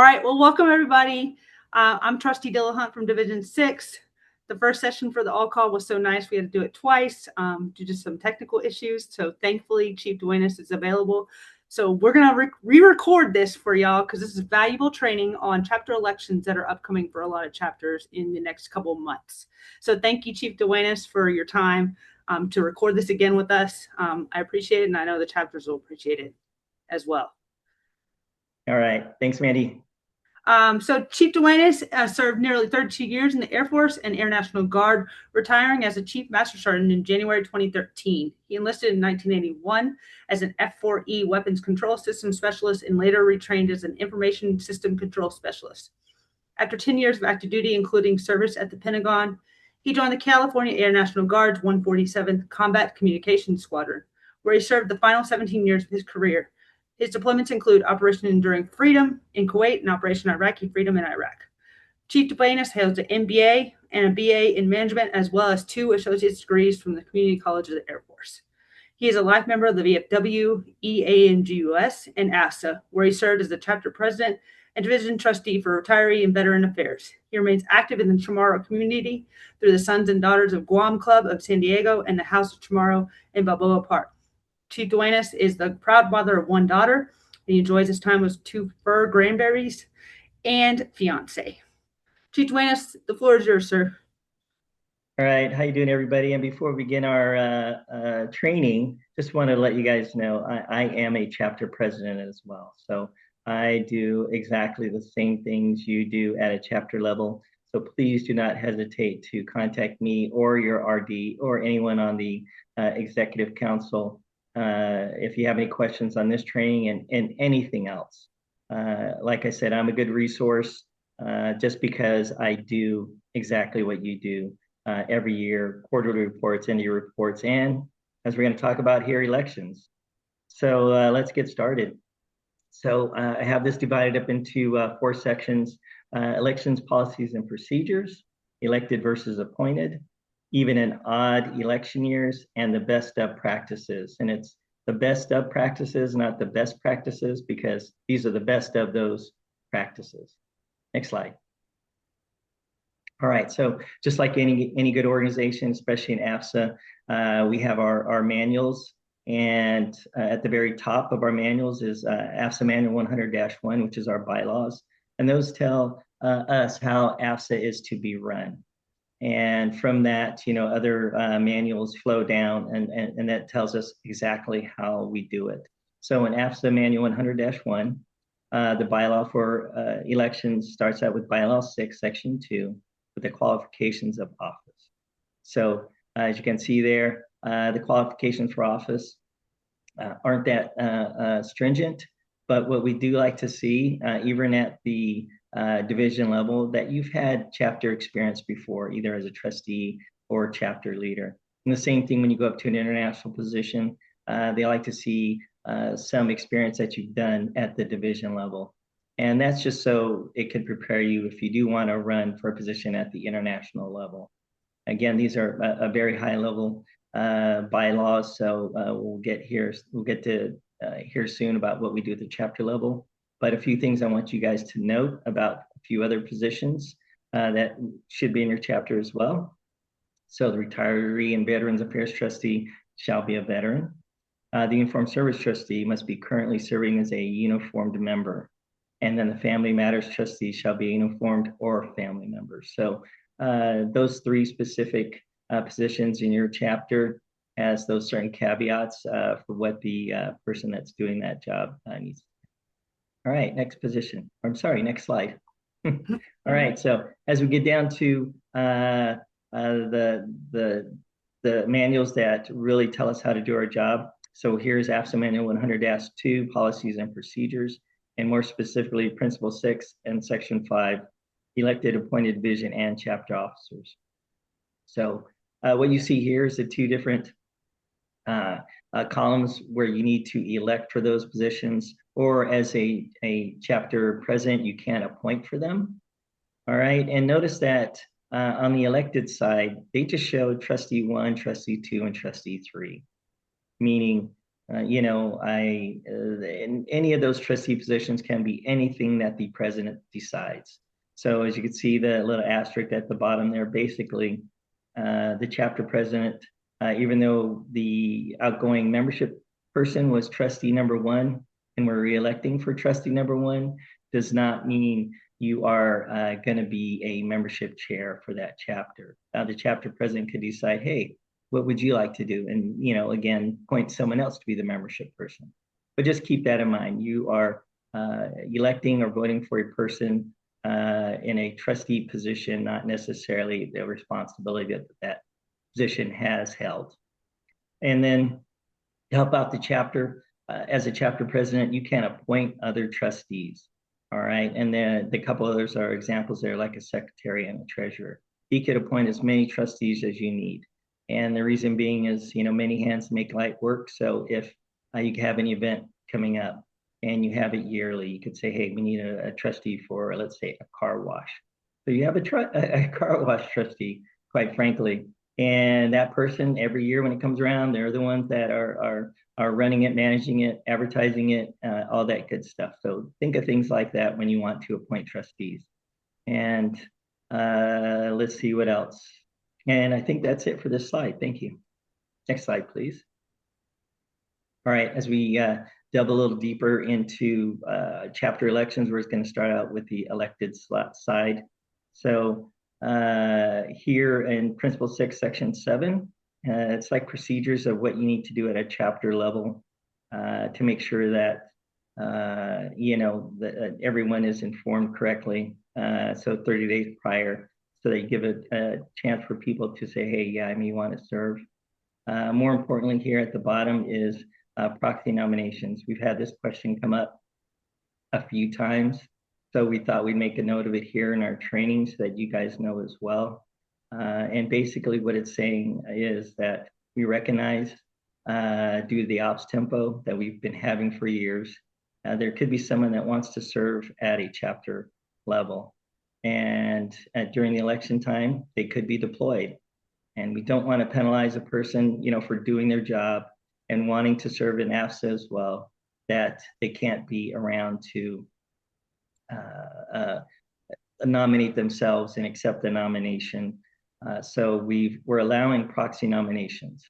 right, well, welcome everybody. I'm Trustee Dillahunt from Division 6. The first session for the all-call was so nice, we had to do it twice due to some technical issues. So thankfully, Chief Duenas is available. So we're going to re-record this for y'all because this is valuable training on chapter elections that are upcoming for a lot of chapters in the next couple of months. So thank you, Chief Duenas, for your time to record this again with us. I appreciate it, and I know the chapters will appreciate it as well. All right. Thanks, Mandy. So Chief Duenas served nearly 32 years in the Air Force and Air National Guard, retiring as a Chief Master Sergeant in January 2013. He enlisted in 1981 as an F-4E Weapons Control System Specialist and later retrained as an Information System Control Specialist. After 10 years of active duty, including service at the Pentagon, he joined the California Air National Guard's 147th Combat Communications Squadron, where he served the final 17 years of his career. His deployments include Operation Enduring Freedom in Kuwait and Operation Iraqi Freedom in Iraq. Chief Duenas holds an MBA and a BA in Management, as well as 2 associate's degrees from the Community College of the Air Force. He is a life member of the VFW, EANGUS, and AFSA, where he served as the chapter president and division trustee for retiree and veteran affairs. He remains active in the Chamorro community through the Sons and Daughters of Guam Club of San Diego and the House of Chamorro in Balboa Park. Chief Duenas is the proud mother of 1 daughter. He enjoys his time with 2 fur grandberries and fiance. Chief Duenas, the floor is yours, sir. All right. How you doing, everybody? And before we begin our training, just want to let you guys know I am a chapter president as well. So I do exactly the same things you do at a chapter level. So please do not hesitate to contact me or your RD or anyone on the executive council if you have any questions on this training and anything else. Like I said, I'm a good resource just because I do exactly what you do every year, quarterly reports, end-of-year reports, and as we're going to talk about here, elections. So let's get started. So I have this divided up into 4 sections: elections, policies, and procedures, elected versus appointed, even in odd election years, and the best of practices. And it's the best of practices, not the best practices, because these are the best of those practices. Next slide. All right, so just like any good organization, especially in AFSA, we have our manuals, and at the very top of our manuals is AFSA Manual 100-1, which is our bylaws, and those tell us how AFSA is to be run. And from that, other manuals flow down, and that tells us exactly how we do it. So in AFSA Manual 100-1, the bylaw for elections starts out with Bylaw 6, Section 2, with the qualifications of office. So as you can see there, the qualifications for office aren't that stringent, but what we do like to see, even at the division level, that you've had chapter experience before, either as a trustee or chapter leader. And the same thing when you go up to an international position, they like to see some experience that you've done at the division level. And that's just so it could prepare you if you do want to run for a position at the international level. Again, these are a very high level bylaws, so we'll get to hear soon about what we do at the chapter level. But a few things I want you guys to note about a few other positions that should be in your chapter as well. So the Retiree and Veterans Affairs Trustee shall be a veteran. The Uniformed Service Trustee must be currently serving as a uniformed member. And then the Family Matters Trustee shall be a uniformed or family member. So those 3 specific positions in your chapter has those certain caveats for what the person that's doing that job needs. All right, next position. I'm sorry, next slide. All right, so as we get down to the manuals that really tell us how to do our job. So here's AFSA Manual 100-2, Policies and Procedures, and more specifically, Principle 6 and Section 5, Elected, Appointed, Division, and Chapter Officers. So what you see here is the 2 different columns where you need to elect for those positions, or as a chapter president, you can appoint for them. All right, and notice that on the elected side, they just showed Trustee 1, Trustee 2, and Trustee 3, meaning in any of those trustee positions can be anything that the president decides. So as you can see, the little asterisk at the bottom there, basically, the chapter president, even though the outgoing membership person was trustee number one, and we're reelecting for trustee number one, does not mean you are going to be a membership chair for that chapter. The chapter president could decide, hey, what would you like to do? And, again, point someone else to be the membership person. But just keep that in mind. You are electing or voting for a person in a trustee position, not necessarily the responsibility that that position has held. And then to help out the chapter, as a chapter president, you can appoint other trustees. All right. And then the couple others are examples there, like a secretary and a treasurer. You could appoint as many trustees as you need. And the reason being is, many hands make light work. So if you have an event coming up and you have it yearly, you could say, hey, we need a trustee for, let's say, a car wash. So you have a car wash trustee, quite frankly. And that person, every year when it comes around, they're the ones that are running it, managing it, advertising it, all that good stuff. So think of things like that when you want to appoint trustees. And let's see what else. And I think that's it for this slide. Thank you. Next slide, please. All right, as we delve a little deeper into chapter elections, we're going to start out with the elected side. So here in Principle 6, Section 7, it's like procedures of what you need to do at a chapter level to make sure that, that everyone is informed correctly. So 30 days prior, so they give a chance for people to say, hey, yeah, I may want to serve. More importantly, here at the bottom is proxy nominations. We've had this question come up a few times. So we thought we'd make a note of it here in our training so that you guys know as well. And basically what it's saying is that we recognize due to the ops tempo that we've been having for years, there could be someone that wants to serve at a chapter level. And during the election time, they could be deployed. And we don't want to penalize a person, for doing their job and wanting to serve in AFSA as well, that they can't be around to nominate themselves and accept the nomination. So we're allowing proxy nominations.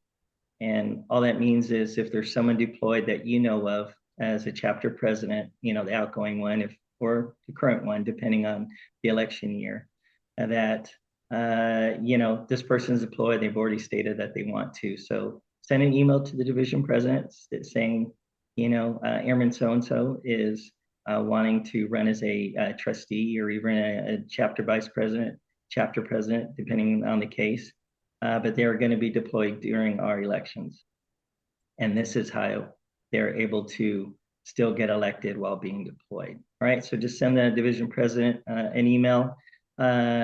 And all that means is if there's someone deployed that you know of as a chapter president, the outgoing one, or the current one, depending on the election year, that, this person's deployed, they've already stated that they want to. So send an email to the division president saying, Airman so-and-so is wanting to run as a trustee or even a chapter vice president, chapter president, depending on the case. But they are going to be deployed during our elections. And this is how they're able to still get elected while being deployed. All right, so just send the division president an email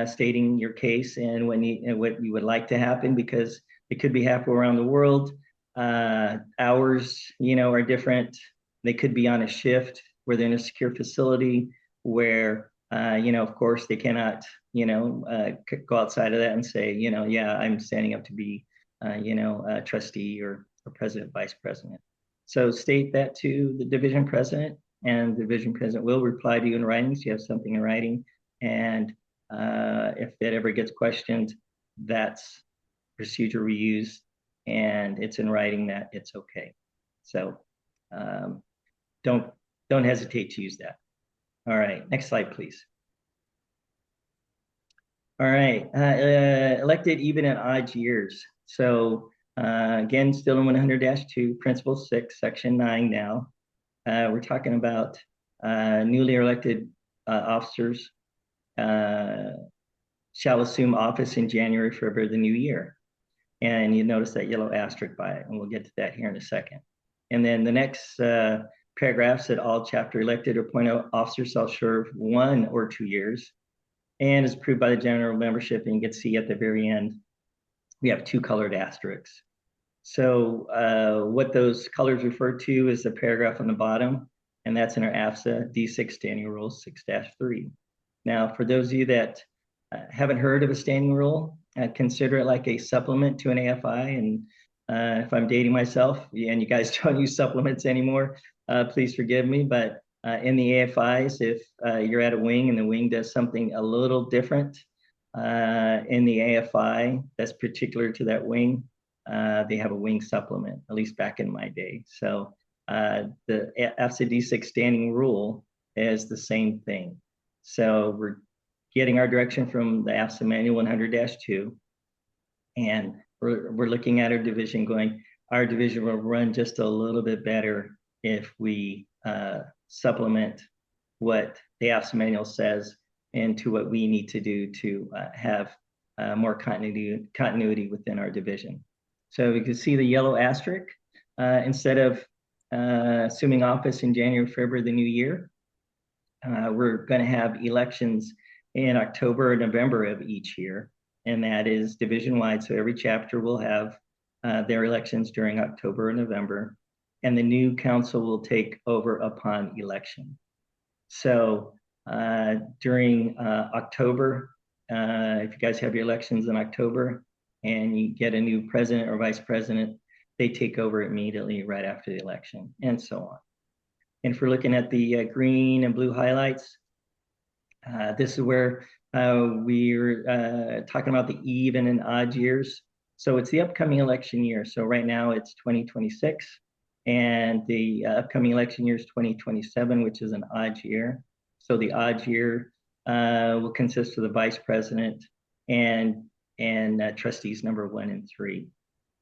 stating your case and what you would like to happen, because it could be halfway around the world. Hours, are different. They could be on a shift where they're in a secure facility where, of course, they cannot, go outside of that and say, yeah, I'm standing up to be, a trustee or president, vice president. So state that to the division president, and the division president will reply to you in writing, so you have something in writing. And if that ever gets questioned, that's procedure we use, and it's in writing that it's okay. So don't hesitate to use that. All right, next slide, please. All right, elected even in odd years. So again, still in 100-2, Principle 6, Section 9 now. We're talking about newly elected officers shall assume office in January, February of the new year. And you notice that yellow asterisk by it, and we'll get to that here in a second. And then the next paragraph said all chapter elected or appointed officers shall serve 1 or 2 years and is approved by the general membership. And you can see at the very end, we have 2 colored asterisks. So what those colors refer to is the paragraph on the bottom, and that's in our AFSA D6 Standing Rule 6-3. Now, for those of you that haven't heard of a standing rule, consider it like a supplement to an AFI, and If I'm dating myself and you guys don't use supplements anymore, please forgive me. But in the AFIs, if you're at a wing and the wing does something a little different in the AFI that's particular to that wing, they have a wing supplement, at least back in my day. So the AFSA D6 standing rule is the same thing. So we're getting our direction from the AFSA Manual 100-2, and we're looking at our division going, our division will run just a little bit better if we supplement what the AFSA manual says into what we need to do to have more continuity within our division. So you can see the yellow asterisk. Instead of assuming office in January, February, the new year, we're going to have elections in October or November of each year, and that is division-wide. So every chapter will have their elections during October or November, and the new council will take over upon election. So during October, if you guys have your elections in October and you get a new president or vice president, they take over immediately right after the election, and so on. And if we're looking at the green and blue highlights, this is where we're talking about the even and odd years. So it's the upcoming election year. So right now it's 2026, and the upcoming election year is 2027, which is an odd year. So the odd year will consist of the vice president and trustees number 1 and 3.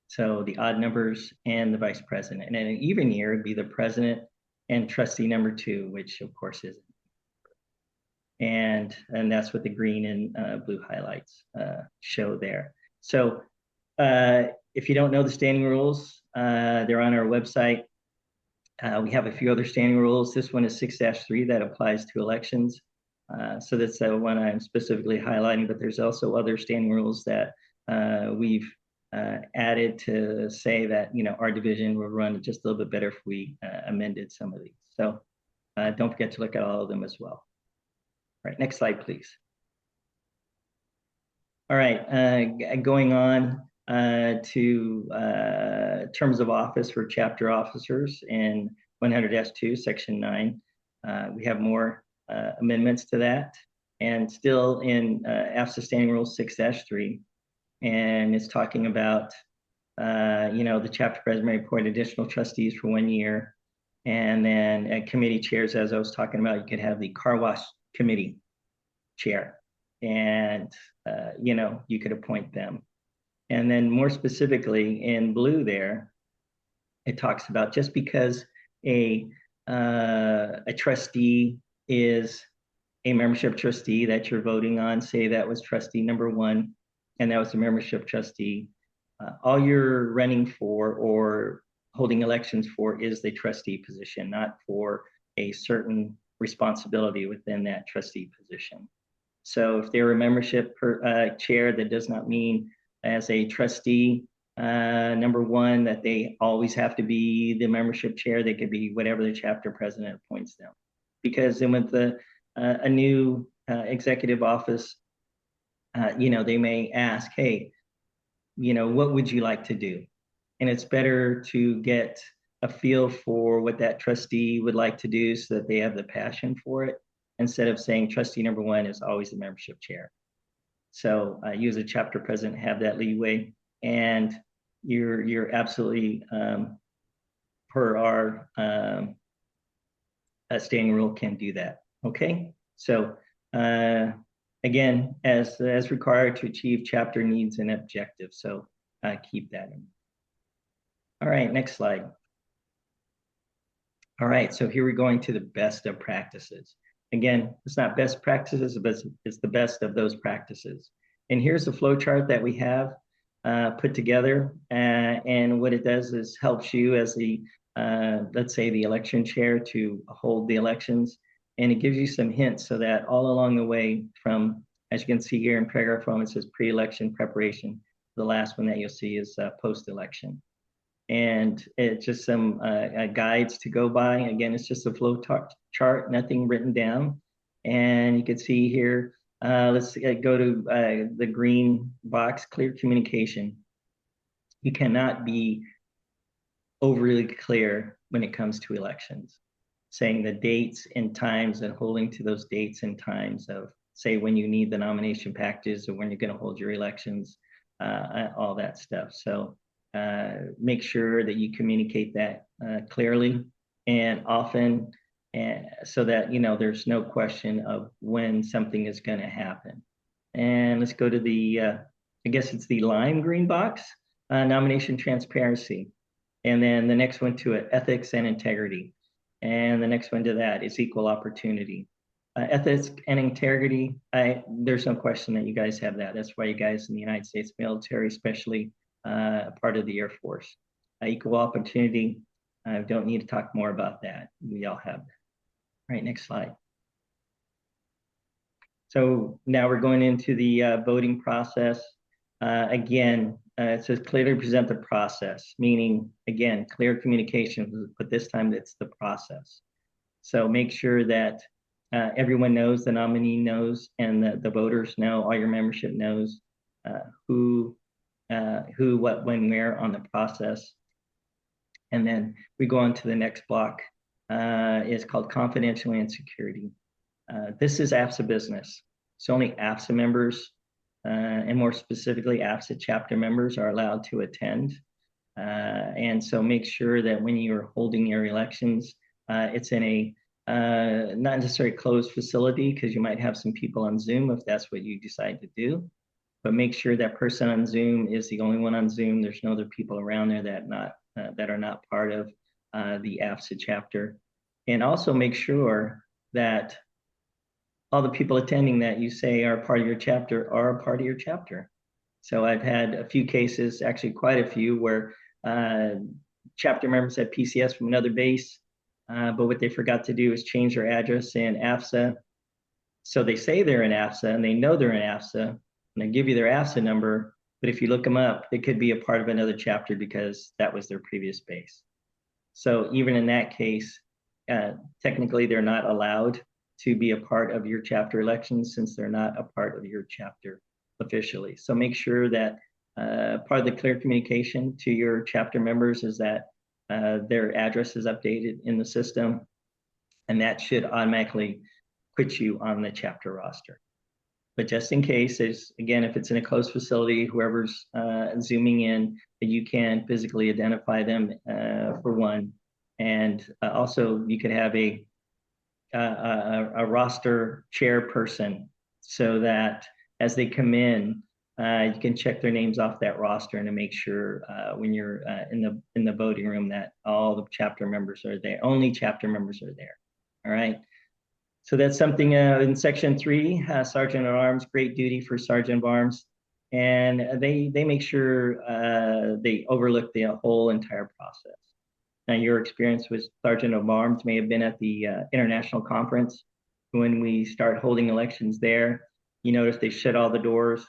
So the odd numbers and the vice president. And in an even year, it'd be the president and trustee number 2, which of course is. And that's what the green and blue highlights show there. So if you don't know the standing rules, they're on our website. We have a few other standing rules. This one is 6-3 that applies to elections. So that's the one I'm specifically highlighting, but there's also other standing rules that we've added to say that, you know, our division will run just a little bit better if we amended some of these. So don't forget to look at all of them as well. All right, next slide, please. All right, going on to terms of office for chapter officers in 100-2, section 9. We have more amendments to that, and still in AFSA Standing Rule 6-3, and it's talking about, you know, the chapter president may appoint additional trustees for 1 year, and then committee chairs, as I was talking about, you could have the car wash committee chair, and you know, you could appoint them. And then more specifically in blue there, it talks about just because a trustee is a membership trustee that you're voting on, say that was trustee number 1, and that was a membership trustee, all you're running for or holding elections for is the trustee position, not for a certain responsibility within that trustee position. So if they're a membership chair, that does not mean as a trustee number 1 that they always have to be the membership chair. They could be whatever the chapter president appoints them. Because then with a new executive office, you know, they may ask, hey, you know, what would you like to do? And it's better to get a feel for what that trustee would like to do so that they have the passion for it, instead of saying trustee number 1 is always the membership chair. So you as a chapter president have that leeway, and you're absolutely, per our standing rule, can do that. Okay, so again, as required to achieve chapter needs and objectives. So keep that in. All right, next slide. All right, so here we're going to the best of practices. Again, it's not best practices, but it's the best of those practices. And here's the flow chart that we have put together. And what it does is helps you as the, let's say, the election chair to hold the elections. And it gives you some hints so that all along the way from, as you can see here in paragraph 1, it says pre-election preparation. The last one that you'll see is post-election. And it's just some guides to go by. Again, it's just a flow chart, nothing written down. And you can see here, let's go to the green box, clear communication. You cannot be overly clear when it comes to elections, saying the dates and times and holding to those dates and times of, say, when you need the nomination packages or when you're going to hold your elections, all that stuff. So make sure that you communicate that clearly and often, and so that there's no question of when something is going to happen. And let's go to the I guess it's the lime green box, nomination transparency. And then the next one to it, ethics and integrity. And the next one to that is equal opportunity. Ethics and integrity, there's no question that you guys have that. That's why you guys in the United States military, especially part of the Air Force. Equal opportunity, I don't need to talk more about that. We all have that. All right, next slide. So now we're going into the voting process. Again, it says clearly present the process, meaning, again, clear communication, but this time it's the process. So make sure that everyone knows, the nominee knows, and the voters know, all your membership knows who, what, when, where on the process. And then we go on to the next block. It's called confidentiality and security. This is AFSA business. So only AFSA members, and more specifically, AFSA chapter members are allowed to attend. And so make sure that when you're holding your elections, it's in a not necessarily closed facility, because you might have some people on Zoom if that's what you decide to do. But make sure that person on Zoom is the only one on Zoom. There's no other people around there that are not part of the AFSA chapter. And also make sure that all the people attending that you say are part of your chapter are a part of your chapter. So I've had a few cases, actually quite a few, where chapter members had PCS from another base, but what they forgot to do is change their address in AFSA. So they say they're in AFSA and they know they're in AFSA, and they give you their AFSA number, but if you look them up, they could be a part of another chapter because that was their previous base. So even in that case, technically they're not allowed to be a part of your chapter elections since they're not a part of your chapter officially. So make sure that part of the clear communication to your chapter members is that their address is updated in the system, and that should automatically put you on the chapter roster. But just in case, again, if it's in a closed facility, whoever's zooming in, that you can physically identify them for one. And also you could have a roster chairperson, so that as they come in, you can check their names off that roster and to make sure when you're in the voting room that all the chapter members are there. Only chapter members are there. All right. So that's something in Section 3, Sergeant at Arms, great duty for Sergeant of Arms, and they make sure they overlook the whole entire process. Now, your experience with Sergeant of Arms may have been at the international conference. When we start holding elections there, you notice they shut all the doors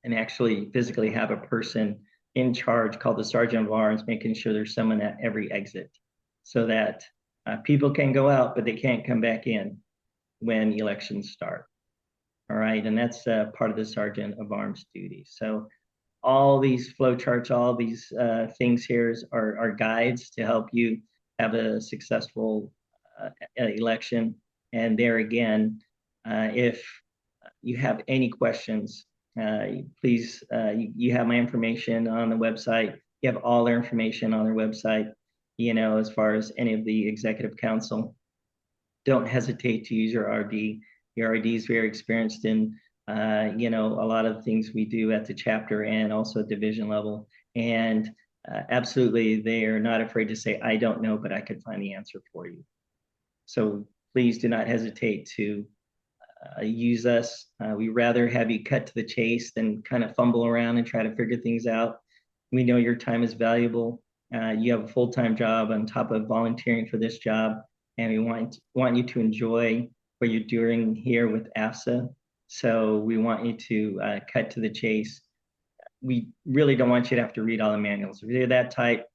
and actually physically have a person in charge called the Sergeant of Arms, making sure there's someone at every exit, so that people can go out, but they can't come back in when elections start. All right, and that's part of the Sergeant of Arms duty. So all these flow charts, all these things here are guides to help you have a successful election. And there again, if you have any questions, please, you have my information on the website. You have all their information on their website, as far as any of the executive council. Don't hesitate to use your RD. Your RD is very experienced in a lot of things we do at the chapter and also division level. And absolutely, they are not afraid to say, I don't know, but I could find the answer for you. So please do not hesitate to use us. We rather have you cut to the chase than kind of fumble around and try to figure things out. We know your time is valuable. You have a full-time job on top of volunteering for this job, and we want you to enjoy what you're doing here with AFSA. So we want you to cut to the chase. We really don't want you to have to read all the manuals. If you're that type,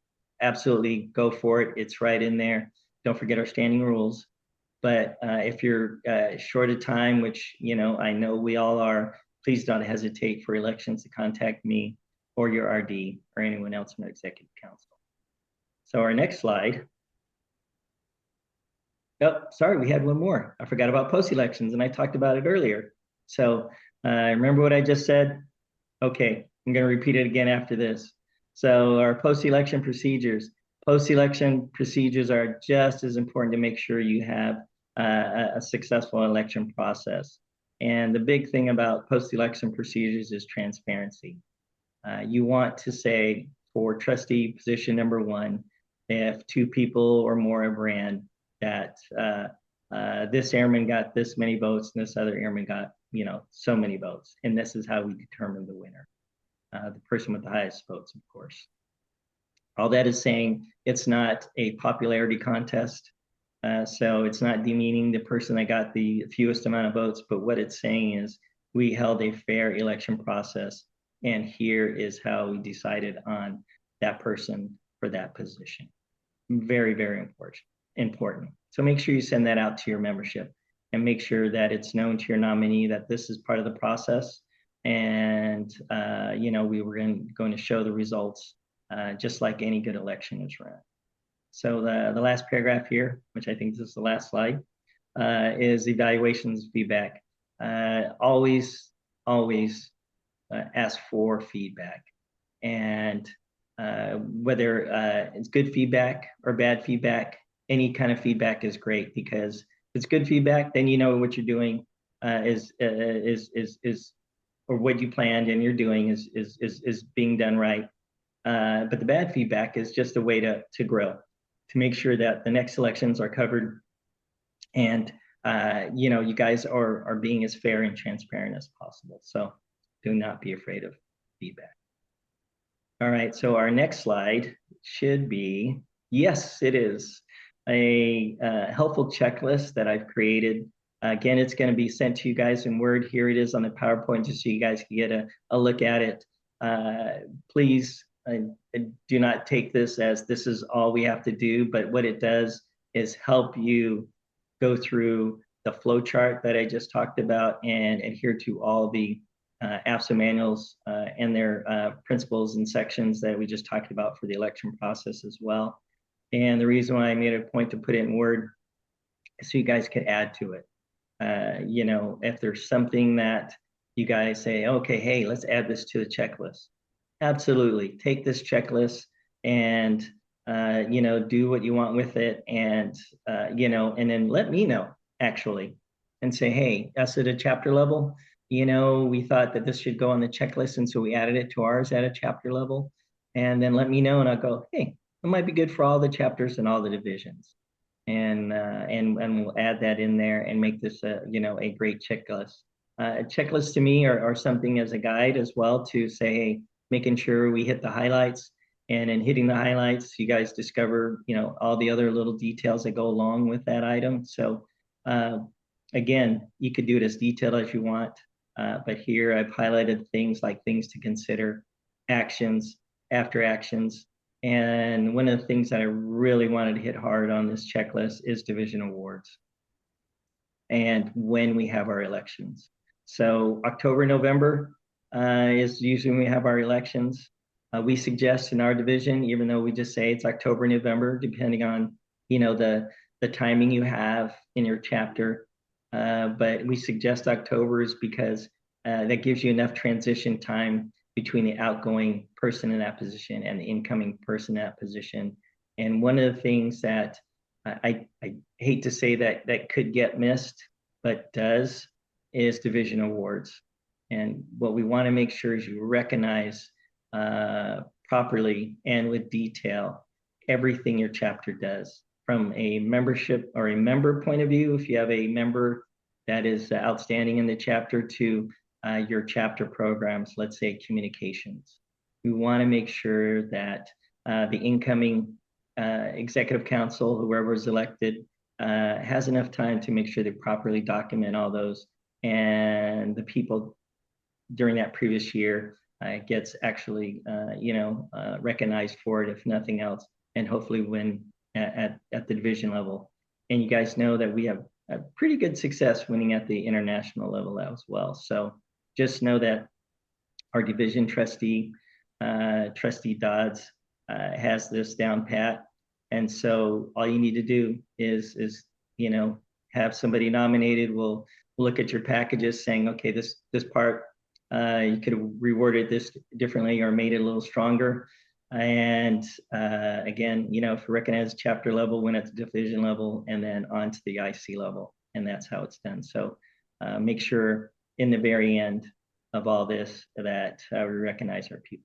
absolutely go for it. It's right in there. Don't forget our standing rules. But if you're short of time, which I know we all are, please don't hesitate for elections to contact me. or your RD or anyone else in the executive council. So our next slide. Oh, sorry, we had one more. I forgot about post-elections, and I talked about it earlier. So remember what I just said? Okay, I'm going to repeat it again after this. So our post-election procedures. Post-election procedures are just as important to make sure you have a successful election process. And the big thing about post-election procedures is transparency. You want to say for trustee position number 1, if 2 people or more have ran, that this airman got this many votes and this other airman got, so many votes. And this is how we determine the winner. The person with the highest votes, of course. All that is saying it's not a popularity contest. So it's not demeaning the person that got the fewest amount of votes, but what it's saying is we held a fair election process, and here is how we decided on that person for that position. Very, very important. So make sure you send that out to your membership and make sure that it's known to your nominee that this is part of the process. And, we were going to show the results just like any good election is run. So the last paragraph here, which I think this is the last slide, is evaluations feedback. Always ask for feedback. And whether it's good feedback or bad feedback, any kind of feedback is great, because if it's good feedback, then you know what you're doing is or what you planned and you're doing is being done right. But the bad feedback is just a way to grow, to make sure that the next elections are covered, and you guys are being as fair and transparent as possible. So do not be afraid of feedback. All right, so our next slide should be, yes, it is a helpful checklist that I've created. Again, it's going to be sent to you guys in Word. Here it is on the PowerPoint, just so you guys can get a look at it. Please do not take this as this is all we have to do, but what it does is help you go through the flow chart that I just talked about and adhere to all the AFSA manuals and their principles and sections that we just talked about for the election process as well. And the reason why I made a point to put it in Word is so you guys could add to it. If there's something that you guys say, okay, hey, let's add this to the checklist. Absolutely. Take this checklist and, do what you want with it. And, and then let me know, actually, and say, hey, us at a chapter level, we thought that this should go on the checklist. And so we added it to ours at a chapter level. And then let me know, and I'll go, hey, it might be good for all the chapters and all the divisions. And we'll add that in there and make this a great checklist. Checklists to me are something as a guide as well, to say, hey, making sure we hit the highlights, and in hitting the highlights, you guys discover all the other little details that go along with that item. So again, you could do it as detailed as you want, but here I've highlighted things like things to consider, actions, after actions. And one of the things that I really wanted to hit hard on this checklist is division awards and when we have our elections. So October, November is usually when we have our elections. We suggest in our division, even though we just say it's October, November, depending on the timing you have in your chapter, but we suggest October is because that gives you enough transition time between the outgoing person in that position and the incoming person in that position. And one of the things that I hate to say that could get missed, but does, is division awards. And what we want to make sure is you recognize properly and with detail everything your chapter does, from a membership or a member point of view, if you have a member that is outstanding in the chapter, to your chapter programs, let's say communications. We want to make sure that the incoming executive council, whoever is elected, has enough time to make sure they properly document all those, and the people during that previous year gets actually recognized for it, if nothing else, and hopefully win at the division level. And you guys know that we have a pretty good success winning at the international level as well. So just know that our division trustee Trustee Dodds has this down pat. And so all you need to do is have somebody nominated. We'll look at your packages saying, okay, this part, you could have reworded this differently or made it a little stronger. And again, if you recognize chapter level, when at the division level, and then on to the IC level. And that's how it's done. So make sure in the very end of all this that we recognize our people.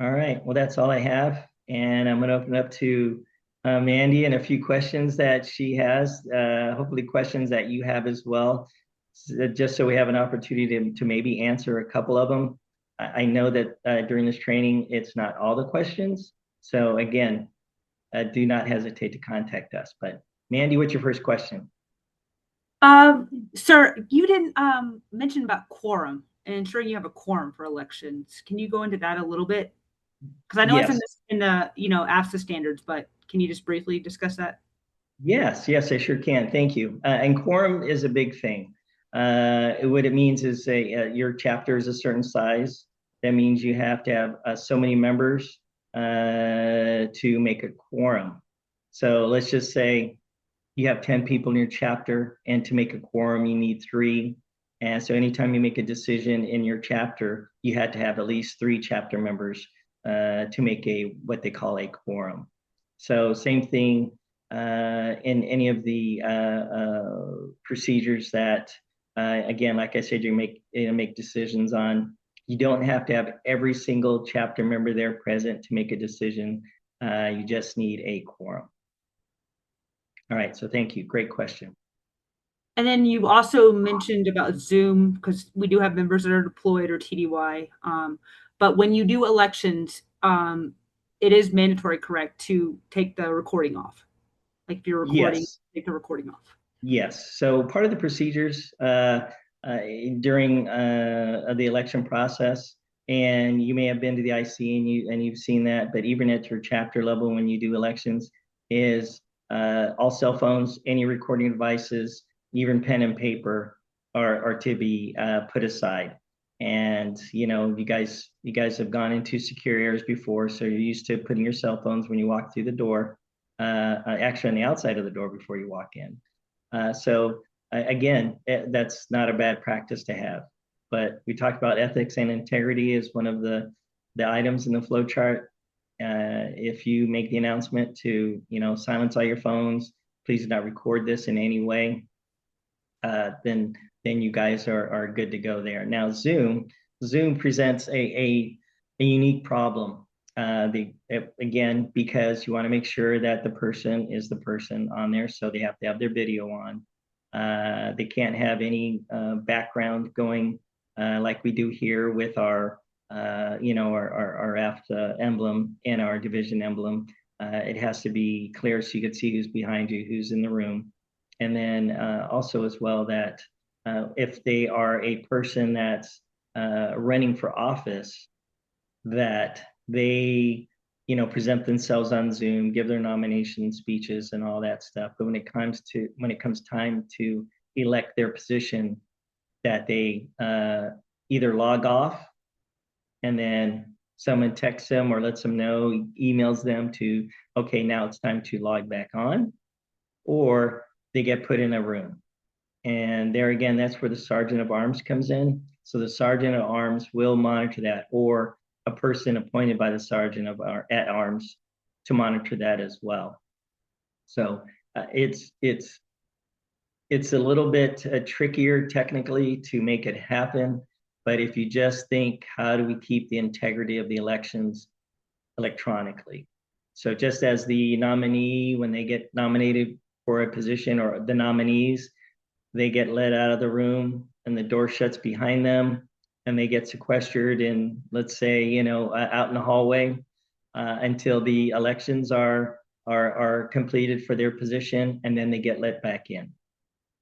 All right, well, that's all I have. And I'm gonna open up to Mandy and a few questions that she has, hopefully questions that you have as well, just so we have an opportunity to maybe answer a couple of them. I know that during this training, it's not all the questions. So again, do not hesitate to contact us. But Mandy, what's your first question? Sir, you didn't mention about quorum and ensuring you have a quorum for elections. Can you go into that a little bit? Because I know Yes. it's in the AFSA standards, but can you just briefly discuss that? Yes, I sure can. Thank you. And quorum is a big thing. What it means is your chapter is a certain size. That means you have to have so many members to make a quorum. So let's just say you have 10 people in your chapter, and to make a quorum, you need 3. And so anytime you make a decision in your chapter, you had to have at least 3 chapter members to make what they call a quorum. So same thing in any of the procedures that, again, like I said, you make decisions on. You don't have to have every single chapter member there present to make a decision. You just need a quorum. All right, so thank you. Great question. And then you also mentioned about Zoom, because we do have members that are deployed or TDY. But when you do elections, it is mandatory, correct, to take the recording off? Like if you're recording, Yes. take the recording off. Yes. So part of the procedures during the election process, and you may have been to the IC and you've seen that, but even at your chapter level when you do elections, is all cell phones, any recording devices, even pen and paper are to be put aside. And you guys have gone into secure areas before, so you're used to putting your cell phones when you walk through the door, actually on the outside of the door before you walk in. So again, that's not a bad practice to have. But we talked about ethics and integrity as one of the items in the flow chart. If you make the announcement to silence all your phones, please do not record this in any way, then you guys are good to go there. Now Zoom presents a unique problem. Again, because you want to make sure that the person is the person on there, so they have to have their video on. They can't have any background going like we do here with our our AFSA emblem and our division emblem. It has to be clear so you can see who's behind you, who's in the room. And then also as well that if they are a person that's running for office, that they present themselves on Zoom, give their nomination speeches and all that stuff. But when it comes time to elect their position, that they either log off and then someone texts them or lets them know, emails them to, okay, now it's time to log back on, or they get put in a room. And there again, that's where the sergeant of arms comes in. So the sergeant of arms will monitor that, or a person appointed by the sergeant at arms to monitor that as well. So it's a little bit trickier technically to make it happen. But if you just think, how do we keep the integrity of the elections electronically? So just as the nominee, when they get nominated for a position, or the nominees, they get let out of the room and the door shuts behind them and they get sequestered in, let's say, out in the hallway until the elections are completed for their position, and then they get let back in.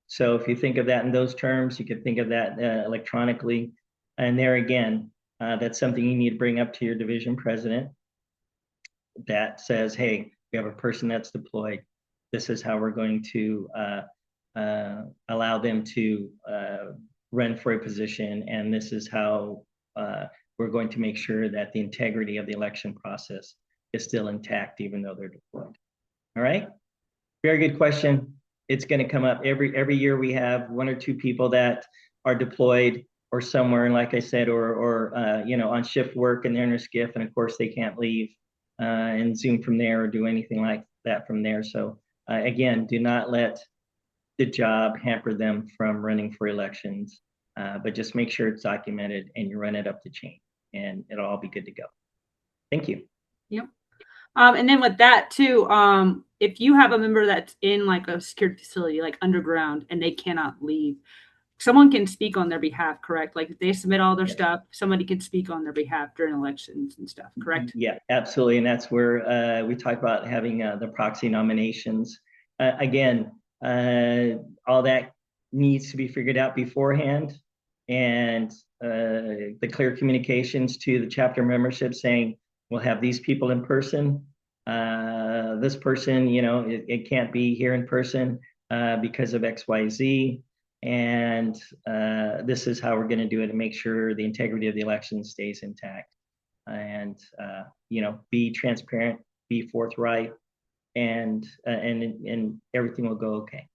So if you think of that in those terms, you could think of that electronically. And there again, that's something you need to bring up to your division president that says, hey, we have a person that's deployed. This is how we're going to allow them to run for a position, and this is how we're going to make sure that the integrity of the election process is still intact, even though they're deployed. All right. Very good question. It's going to come up every year. We have one or two people that are deployed or somewhere, and like I said, or on shift work and they're in their skiff, and of course they can't leave and Zoom from there or do anything like that from there. So again, do not let the job hamper them from running for elections, but just make sure it's documented and you run it up the chain, and it'll all be good to go. Thank you. Yep. And then with that too, if you have a member that's in like a secured facility, like underground, and they cannot leave, someone can speak on their behalf, correct? Like if they submit all their stuff, somebody can speak on their behalf during elections and stuff, correct? Yeah, absolutely. And that's where we talk about having the proxy nominations. Again, all that needs to be figured out beforehand. And the clear communications to the chapter membership saying, we'll have these people in person. This person, it can't be here in person because of XYZ. And this is how we're going to do it and make sure the integrity of the election stays intact. And be transparent, be forthright, and everything will go okay.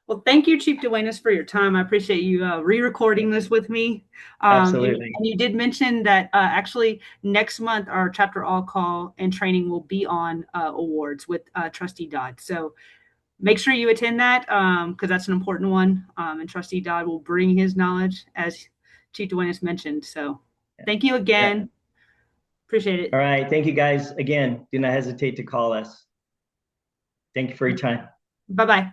Well, thank you, Chief Duenas, for your time. I appreciate you re-recording this with me. Absolutely. And you did mention that actually next month our chapter all call and training will be on awards with Trustee Dodd. So make sure you attend that because that's an important one. And Trustee Dodd will bring his knowledge, as Chief Duenas mentioned. So thank you again. Yeah. Appreciate it. All right. Thank you, guys. Again, do not hesitate to call us. Thank you for your time. Bye-bye.